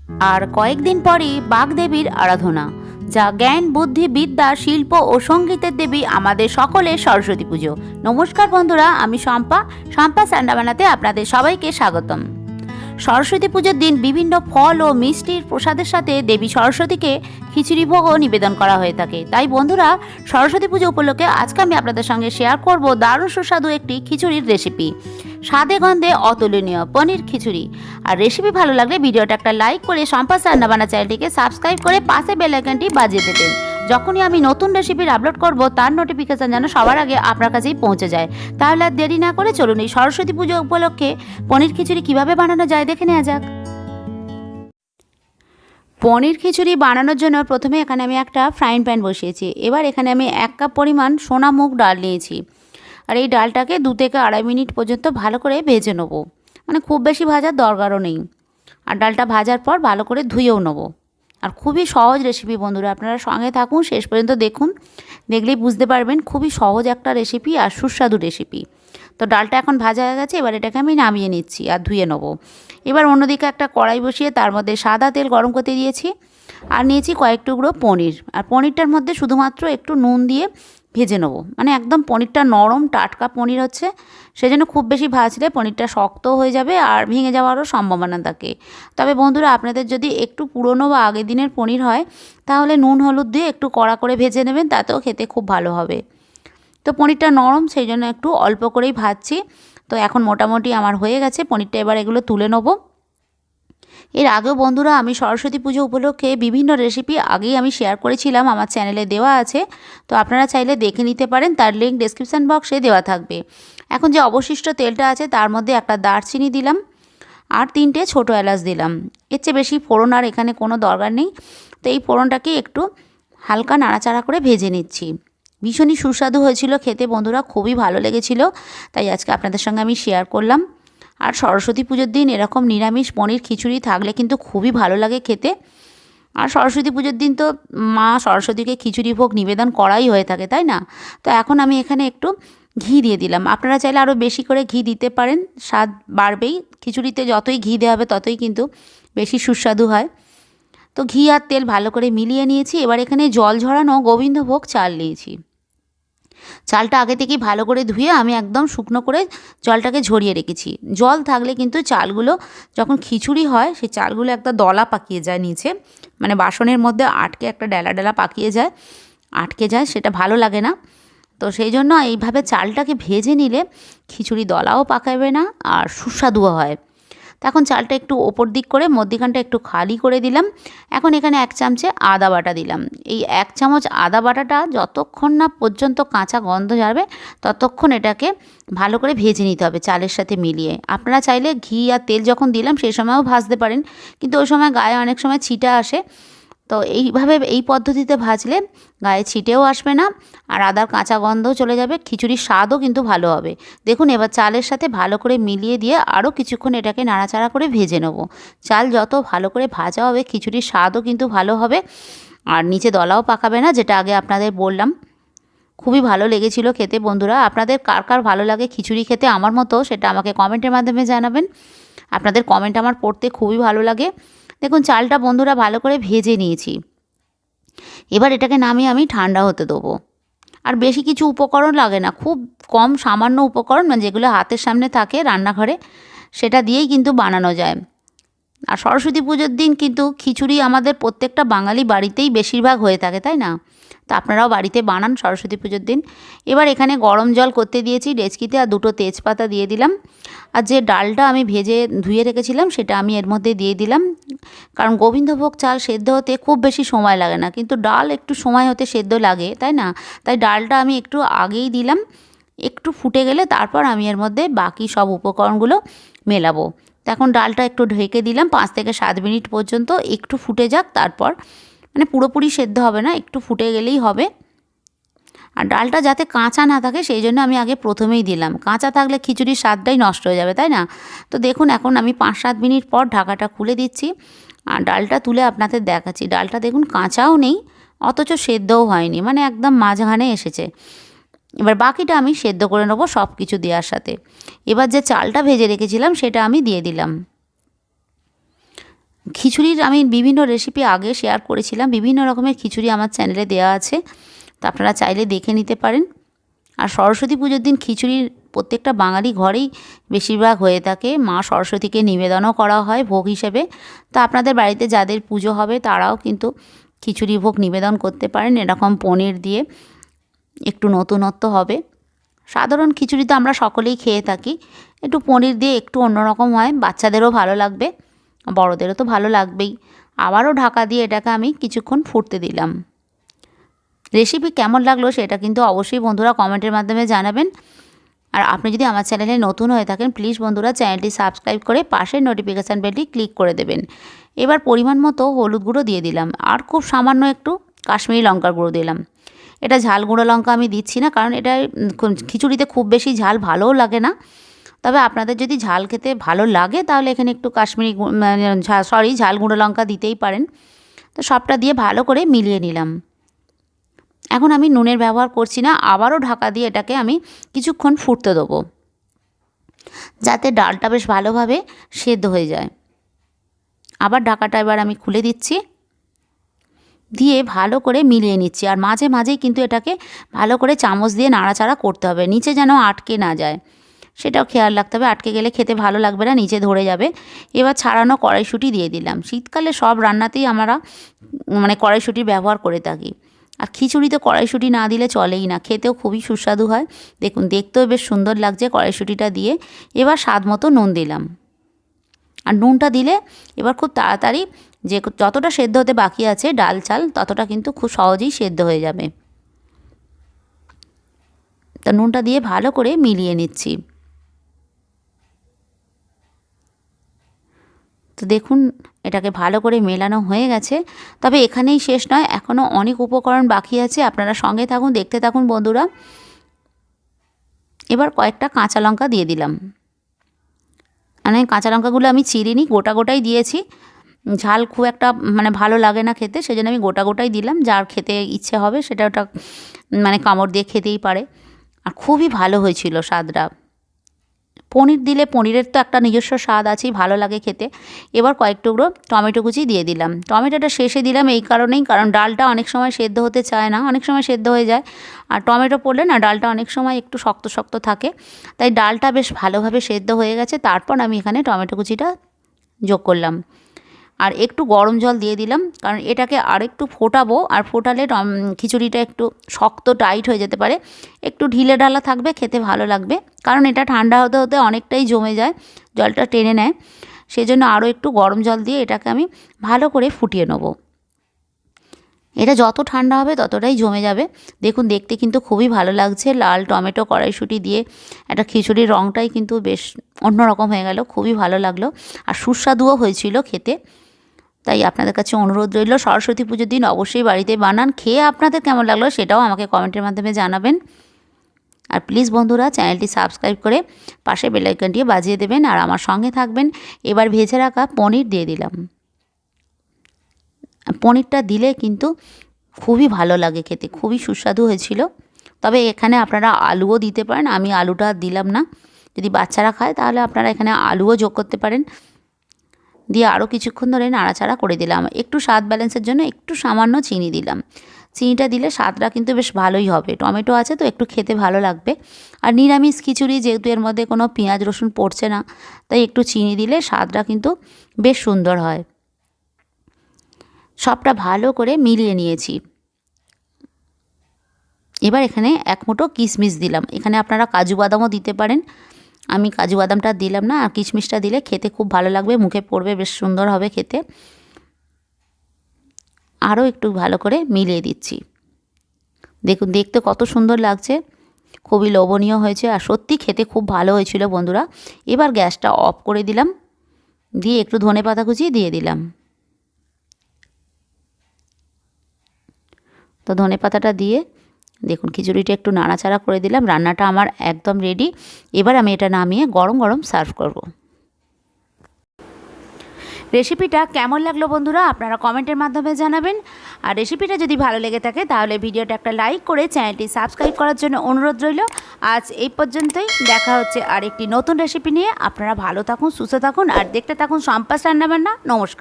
আর কয়েকদিন পরই বাগদেবীর আরাধনা, যা জ্ঞান, বুদ্ধি, বিদ্যা, শিল্প ও সঙ্গীতের দেবী আমাদের সকলের সরস্বতী পুজো। নমস্কার বন্ধুরা, আমি শম্পা সান্ডাবানাতে আপনাদের সবাইকে স্বাগতম। সরস্বতী পুজোর দিন বিভিন্ন ফল ও মিষ্টির প্রসাদের সাথে দেবী সরস্বতীকে খিচুড়ি ভোগও নিবেদন করা হয়ে থাকে। তাই বন্ধুরা, সরস্বতী পুজো উপলক্ষে আজকে আমি আপনাদের সঙ্গে শেয়ার করব দারুণ সুস্বাদু একটি খিচুড়ির রেসিপি। স্বাদে গন্ধে অতুলনীয় পনির খিচুড়ি। আর রেসিপি ভালো লাগলে ভিডিওটা একটা লাইক করে শম্পা রান্নাবান্না চ্যানেলটিকে সাবস্ক্রাইব করে পাশে বেল আইকনটি বাজিয়ে দেবেন। যখনই আমি নতুন রেসিপির আপলোড করব তার নোটিফিকেশন যেন সবার আগে আপনার কাছেই পৌঁছে যায়। তাহলে আর দেরি না করে চলুন এই সরস্বতী পুজো উপলক্ষে পনির খিচুড়ি কিভাবে বানানো যায় দেখে নেওয়া যাক। পনির খিচুড়ি বানানোর জন্য প্রথমে এখানে আমি একটা ফ্রাইং প্যান বসিয়েছি। এবার এখানে আমি 1 কাপ পরিমাণ সোনা মুগ ডাল নিয়েছি। আর এই ডালটাকে 2 থেকে আড়াই মিনিট পর্যন্ত ভালো করে ভেজে নেব। মানে খুব বেশি ভাজার দরকারও নেই। আর ডালটা ভাজার পর ভালো করে ধুয়েও নেব। আর খুবই সহজ রেসিপি বন্ধুরা, আপনারা সঙ্গে থাকুন, শেষ পর্যন্ত দেখুন, দেখলেই বুঝতে পারবেন খুবই সহজ একটা রেসিপি আর সুস্বাদু রেসিপি। তো ডালটা এখন ভাজা হয়ে গেছে, এবার এটাকে আমি নামিয়ে নিচ্ছি আর ধুয়ে নেব। এবার অন্যদিকে একটা কড়াই বসিয়ে তার মধ্যে সাদা তেল গরম করতে দিয়েছি আর নিয়েছি কয়েক টুকরো পনির। আর পনিরটার মধ্যে শুধুমাত্র একটু নুন দিয়ে ভেজে নেবো। মানে একদম পনিরটা নরম টাটকা পনির হচ্ছে, সেজন্য খুব বেশি ভাজলে পনিরটা শক্ত হয়ে যাবে আর ভেঙে যাওয়ারও সম্ভাবনা থাকে। তবে বন্ধুরা, আপনাদের যদি একটু পুরনো বা আগের দিনের পনির হয় তাহলে নুন হলুদ দিয়ে একটু কড়া করে ভেজে নেবেন, তাতেও খেতে খুব ভালো হবে। তো পনিরটা নরম, সেই জন্য একটু অল্প করেই ভাজছি। তো এখন মোটামুটি আমার হয়ে গেছে পনিরটা, এবার এগুলো তুলে নেবো। এর আগেও বন্ধুরা আমি সরস্বতী পুজো উপলক্ষে বিভিন্ন রেসিপি আগেই আমি শেয়ার করেছিলাম, আমার চ্যানেলে দেওয়া আছে। তো আপনারা চাইলে দেখে নিতে পারেন, তার লিঙ্ক ডেসক্রিপশান বক্সে দেওয়া থাকবে। এখন যে অবশিষ্ট তেলটা আছে তার মধ্যে একটা দারচিনি দিলাম আর 3টে ছোটো এলাচ দিলাম। এর চেয়ে বেশি ফোড়ন আর এখানে কোনো দরকার নেই। তো এই ফোড়নটাকে একটু হালকা নাড়াচাড়া করে ভেজে নিচ্ছি। ভীষণই সুস্বাদু হয়েছিল খেতে বন্ধুরা, খুবই ভালো লেগেছিল, তাই আজকে আপনাদের সঙ্গে আমি শেয়ার করলাম। আর সরস্বতী পুজোর দিন এরকম নিরামিষ পনির খিচুড়ি থাকলে কিন্তু খুবই ভালো লাগে খেতে। আর সরস্বতী পুজোর দিন তো মা সরস্বতীকে খিচুড়ি ভোগ নিবেদন করাই হয়ে থাকে, তাই না? তো এখন আমি এখানে একটু ঘি দিয়ে দিলাম। আপনারা চাইলে আরও বেশি করে ঘি দিতে পারেন, স্বাদ বাড়বেই। খিচুড়িতে যতই ঘি দেওয়া হবে ততই কিন্তু বেশি সুস্বাদু হয়। তো ঘি আর তেল ভালো করে মিলিয়ে নিয়েছি। এবার এখানে জল ঝরানো গোবিন্দভোগ চাল নিয়েছি। চালটা আগে থেকেই ভালো করে ধুয়ে আমি একদম শুকনো করে জলটাকে ঝরিয়ে রেখেছি। জল থাকলে কিন্তু চালগুলো যখন খিচুড়ি হয় সেই চালগুলো একটা দলা পাকিয়ে যায় নিচে, মানে বাসনের মধ্যে আটকে একটা ডেলা ডেলা পাকিয়ে যায়, আটকে যায়, সেটা ভালো লাগে না। তো সেই জন্য এইভাবে চালটাকে ভেজে নিলে খিচুড়ি দলাও পাকাবে না আর সুস্বাদুও হয়। তখন চালটা একটু ওপর দিক করে মধ্যিখানটা একটু খালি করে দিলাম। এখন এখানে 1 চামচে আদা বাটা দিলাম। এই 1 চামচ আদা বাটাটা যতক্ষণ না পর্যন্ত কাঁচা গন্ধ যাবে ততক্ষণ এটাকে ভালো করে ভেজে নিতে হবে চালের সাথে মিলিয়ে। আপনারা চাইলে ঘি আর তেল যখন দিলাম সেই সময়ও ভাজতে পারেন, কিন্তু ওই সময় গায়ে অনেক সময় ছিটা আসে। তো এইভাবে এই পদ্ধতিতে ভাজলে গায়ে ছিটেও আসবে না আর আদার কাঁচা গন্ধও চলে যাবে, খিচুড়ির স্বাদও কিন্তু ভালো হবে। দেখুন এবার চালের সাথে ভালো করে মিলিয়ে দিয়ে আরও কিছুক্ষণ এটাকে নাড়াচাড়া করে ভেজে নেব। চাল যত ভালো করে ভাজা হবে খিচুড়ির স্বাদও কিন্তু ভালো হবে আর নিচে দলাও পাকাবে না, যেটা আগে আপনাদের বললাম। খুবই ভালো লেগেছিল খেতে বন্ধুরা। আপনাদের কার কার ভালো লাগে খিচুড়ি খেতে আমার মতো, সেটা আমাকে কমেন্টের মাধ্যমে জানাবেন। আপনাদের কমেন্ট আমার পড়তে খুবই ভালো লাগে। দেখুন চালটা বন্ধুরা ভালো করে ভেজে নিয়েছি। এবার এটাকে নামিয়ে আমি ঠান্ডা হতে দেবো। আর বেশি কিছু উপকরণ লাগে না, খুব কম সামান্য উপকরণ, মানে যেগুলো হাতের সামনে থাকে রান্নাঘরে, সেটা দিয়েই কিন্তু বানানো যায়। আর সরস্বতী পুজোর দিন কিন্তু খিচুড়ি আমাদের প্রত্যেকটা বাঙালি বাড়িতেই বেশিরভাগ হয়ে থাকে, তাই না? তো আপনারাও বাড়িতে বানান সরস্বতী পুজোর দিন। এবার এখানে গরম জল করতে দিয়েছি ডেচকিতে আর 2টো তেজপাতা দিয়ে দিলাম। আর যে ডালটা আমি ভেজে ধুয়ে রেখেছিলাম সেটা আমি এর মধ্যে দিয়ে দিলাম। কারণ গোবিন্দভোগ চাল সেদ্ধ হতে খুব বেশি সময় লাগে না, কিন্তু ডাল একটু সময় হতে সেদ্ধ লাগে, তাই না? তাই ডালটা আমি একটু আগেই দিলাম। একটু ফুটে গেলে তারপর আমি এর মধ্যে বাকি সব উপকরণগুলো মেলাবো। তো এখন ডালটা একটু ঢেকে দিলাম 5 থেকে 7 মিনিট পর্যন্ত, একটু ফুটে যাক, তারপর মানে পুরোপুরি সেদ্ধ হবে না, একটু ফুটে গেলেই হবে। আর ডালটা যাতে কাঁচা না থাকে সেই জন্য আমি আগে প্রথমেই দিলাম, কাঁচা থাকলে খিচুড়ির স্বাদটাই নষ্ট হয়ে যাবে, তাই না? তো দেখুন এখন আমি 5-7 মিনিট পর ঢাকাটা খুলে দিচ্ছি আর ডালটা তুলে আপনাদের দেখাচ্ছি। ডালটা দেখুন কাঁচাও নেই অথচ সেদ্ধও হয়নি, মানে একদম মাঝখানে এসেছে। এবার বাকিটা আমি সেদ্ধ করে নেবো সব কিছু দেওয়ার সাথে। এবার যে চালটা ভেজে রেখেছিলাম সেটা আমি দিয়ে দিলাম। খিচুড়ির আমি বিভিন্ন রেসিপি আগে শেয়ার করেছিলাম, বিভিন্ন রকমের খিচুড়ি আমার চ্যানেলে দেওয়া আছে, তো আপনারা চাইলে দেখে নিতে পারেন। আর সরস্বতী পুজোর দিন খিচুড়ির প্রত্যেকটা বাঙালি ঘরেই বেশিরভাগ হয়ে থাকে। মা সরস্বতীকে নিবেদনও করা হয় ভোগ হিসেবে। তো আপনাদের বাড়িতে যাদের পুজো হবে তারাও কিন্তু খিচুড়ি ভোগ নিবেদন করতে পারেন, এরকম পনির দিয়ে, একটু নতুনত্ব হবে। সাধারণ খিচুড়ি তো আমরা সকলেই খেয়ে থাকি, একটু পনির দিয়ে একটু অন্যরকম হয়, বাচ্চাদেরও ভালো লাগবে, বড়োদেরও তো ভালো লাগবেই। আবারও ঢাকা দিয়ে এটাকে আমি কিছুক্ষণ ফুটতে দিলাম। রেসিপি কেমন লাগলো সেটা কিন্তু অবশ্যই বন্ধুরা কমেন্টের মাধ্যমে জানাবেন। আর আপনি যদি আমার চ্যানেলে নতুন হয়ে থাকেন, প্লিজ বন্ধুরা চ্যানেলটি সাবস্ক্রাইব করে পাশের নোটিফিকেশান বেলটি ক্লিক করে দেবেন। এবার পরিমাণ মতো হলুদ গুঁড়ো দিয়ে দিলাম, আর খুব সামান্য একটু কাশ্মীরি লঙ্কার গুঁড়ো দিলাম। এটা ঝাল গুঁড়ো লঙ্কা আমি দিচ্ছি না, কারণ এটা খিচুড়িতে খুব বেশি ঝাল ভালোও লাগে না। তবে আপনাদের যদি ঝাল খেতে ভালো লাগে তাহলে এখানে একটু কাশ্মীরি ঝাল গুঁড়ো লঙ্কা দিতেই পারেন। তো সবটা দিয়ে ভালো করে মিলিয়ে নিলাম। এখন আমি নুনের ব্যবহার করছি না, আবারও ঢাকা দিয়ে এটাকে আমি কিছুক্ষণ ফুটতে দেবো, যাতে ডালটা বেশ ভালোভাবে সেদ্ধ হয়ে যায়। আবার ঢাকাটা এবার আমি খুলে দিচ্ছি, দিয়ে ভালো করে মিলিয়ে নিচ্ছি। আর মাঝে মাঝেই কিন্তু এটাকে ভালো করে চামচ দিয়ে নাড়াচাড়া করতে হবে, নিচে যেন আটকে না যায়, সেটাও খেয়াল রাখতে হবে। আটকে গেলে খেতে ভালো লাগবে না, নিচে ধরে যাবে। এবার ছাড়ানো কড়াইশুঁটি দিয়ে দিলাম। শীতকালে সব রান্নাতেই আমরা কড়াইশুঁটির ব্যবহার করে থাকি। আর খিচুড়িতে কড়াইশুঁটি না দিলে চলেই না, খেতেও খুবই সুস্বাদু হয়। দেখুন দেখতেও বেশ সুন্দর লাগছে কড়াইশুঁটিটা দিয়ে। এবার স্বাদ মতো নুন দিলাম। আর নুনটা দিলে এবার খুব তাড়াতাড়ি যে যতটা সেদ্ধ হতে বাকি আছে ডাল চাল, ততটা কিন্তু খুব সহজেই সেদ্ধ হয়ে যাবে। তা নুনটা দিয়ে ভালো করে মিলিয়ে নিচ্ছি। তো দেখুন এটাকে ভালো করে মেলানো হয়ে গেছে। তবে এখানেই শেষ নয়, এখনও অনেক উপকরণ বাকি আছে, আপনারা সঙ্গে থাকুন, দেখতে থাকুন বন্ধুরা। এবার কয়েকটা কাঁচা লঙ্কা দিয়ে দিলাম। মানে কাঁচা লঙ্কাগুলো আমি চিরিনি, গোটা গোটাই দিয়েছি। ঝাল খুব একটা ভালো লাগে না খেতে, সেজন্য আমি গোটা গোটাই দিলাম। যার খেতে ইচ্ছে হবে সেটা ওটা কামড় দিয়ে খেতেই পারে। আর খুবই ভালো হয়েছিল স্বাদটা। পনির দিলে পনিরের তো একটা নিজস্ব স্বাদ আছেই, ভালো লাগে খেতে। এবার কয়েক টুকরো টমেটো কুচি দিয়ে দিলাম। টমেটোটা শেষে দিলাম এই কারণেই, কারণ ডালটা অনেক সময় সেদ্ধ হতে চায় না, অনেক সময় সেদ্ধ হয়ে যায়। আর টমেটো পড়লে না ডালটা অনেক সময় একটু শক্ত শক্ত থাকে, তাই ডালটা বেশ ভালোভাবে সেদ্ধ হয়ে গেছে। তারপর আমি এখানে টমেটো কুচিটা যোগ করলাম। আর একটু গরম জল দিয়ে দিলাম, কারণ এটাকে আর একটু ফোটাবো। আর ফোটালে খিচুড়িটা একটু শক্ত টাইট হয়ে যেতে পারে, একটু ঢিলে ঢালা থাকবে, খেতে ভালো লাগবে। কারণ এটা ঠান্ডা হতে হতে অনেকটাই জমে যায়, জলটা টেনে নেয়। সেজন্য আরও একটু গরম জল দিয়ে এটাকে আমি ভালো করে ফুটিয়ে নেব। এটা যত ঠান্ডা হবে ততটাই জমে যাবে। দেখুন দেখতে কিন্তু খুবই ভালো লাগছে, লাল টমেটো কড়াইশুঁটি দিয়ে একটা খিচুড়ির রঙটাই কিন্তু বেশ অন্যরকম হয়ে গেল, খুবই ভালো লাগলো। আর সুস্বাদুও হয়েছিল খেতে। তাই আপনাদের কাছে অনুরোধ রইল, সরস্বতী পুজোর দিন অবশ্যই বাড়িতে বানান। খেয়ে আপনাদের কেমন লাগলো সেটাও আমাকে কমেন্টের মাধ্যমে জানাবেন। আর প্লিজ বন্ধুরা চ্যানেলটি সাবস্ক্রাইব করে পাশে বেল আইকনটি বাজিয়ে দেবেন, আর আমার সঙ্গে থাকবেন। এবার ভেজে রাখা পনির দিয়ে দিলাম। পনিরটা দিলে কিন্তু খুবই ভালো লাগে খেতে, খুবই সুস্বাদু হয়েছিল। তবে এখানে আপনারা আলুও দিতে পারেন, আমি আলুটা দিলাম না। যদি বাচ্চারা খায় তাহলে আপনারা এখানে আলুও যোগ করতে পারেন। দিয়ে আরও কিছুক্ষণ ধরে নাড়াচাড়া করে দিলাম। একটু স্বাদ ব্যালেন্সের জন্য একটু সামান্য চিনি দিলাম। চিনিটা দিলে স্বাদটা কিন্তু বেশ ভালোই হবে, টমেটো আছে তো একটু খেতে ভালো লাগবে। আর নিরামিষ খিচুড়ি যেহেতু এর মধ্যে কোনো পেঁয়াজ রসুন পড়ছে না, তাই একটু চিনি দিলে স্বাদটা কিন্তু বেশ সুন্দর হয়। সবটা ভালো করে মিলিয়ে নিয়েছি। এবার এখানে এক মুঠো কিশমিশ দিলাম। এখানে আপনারা কাজু বাদামও দিতে পারেন, আমি কাজু বাদামটা দিলাম না। আর কিশমিশটা দিলে খেতে খুব ভালো লাগবে, মুখে পড়বে, বেশ সুন্দর হবে খেতে। আরও একটু ভালো করে মিলিয়ে দিচ্ছি। দেখুন দেখতে কত সুন্দর লাগছে, খুবই লোভনীয় হয়েছে, আর সত্যি খেতে খুব ভালো হয়েছিল বন্ধুরা। এবার গ্যাসটা অফ করে দিলাম, দিয়ে একটু ধনেপাতা কুচি দিয়ে দিলাম। তো ধনেপাতাটা দিয়ে দেখুন খিচুড়িটা একটু নাড়াচাড়া করে দিলাম। রান্নাটা আমার একদম রেডি। এবার আমি এটা নামিয়ে গরম গরম সার্ভ করব। রেসিপিটা কেমন লাগলো বন্ধুরা আপনারা কমেন্টের মাধ্যমে জানাবেন। আর রেসিপিটা যদি ভালো লেগে থাকে তাহলে ভিডিওটা একটা লাইক করে চ্যানেলটি সাবস্ক্রাইব করার জন্য অনুরোধ রইল। আজ এই পর্যন্তই, দেখা হচ্ছে আরেকটি নতুন রেসিপি নিয়ে। আপনারা ভালো থাকুন, সুস্থ থাকুন, আর দেখতে থাকুন সম্পাস রান্নাবান্না। নমস্কার।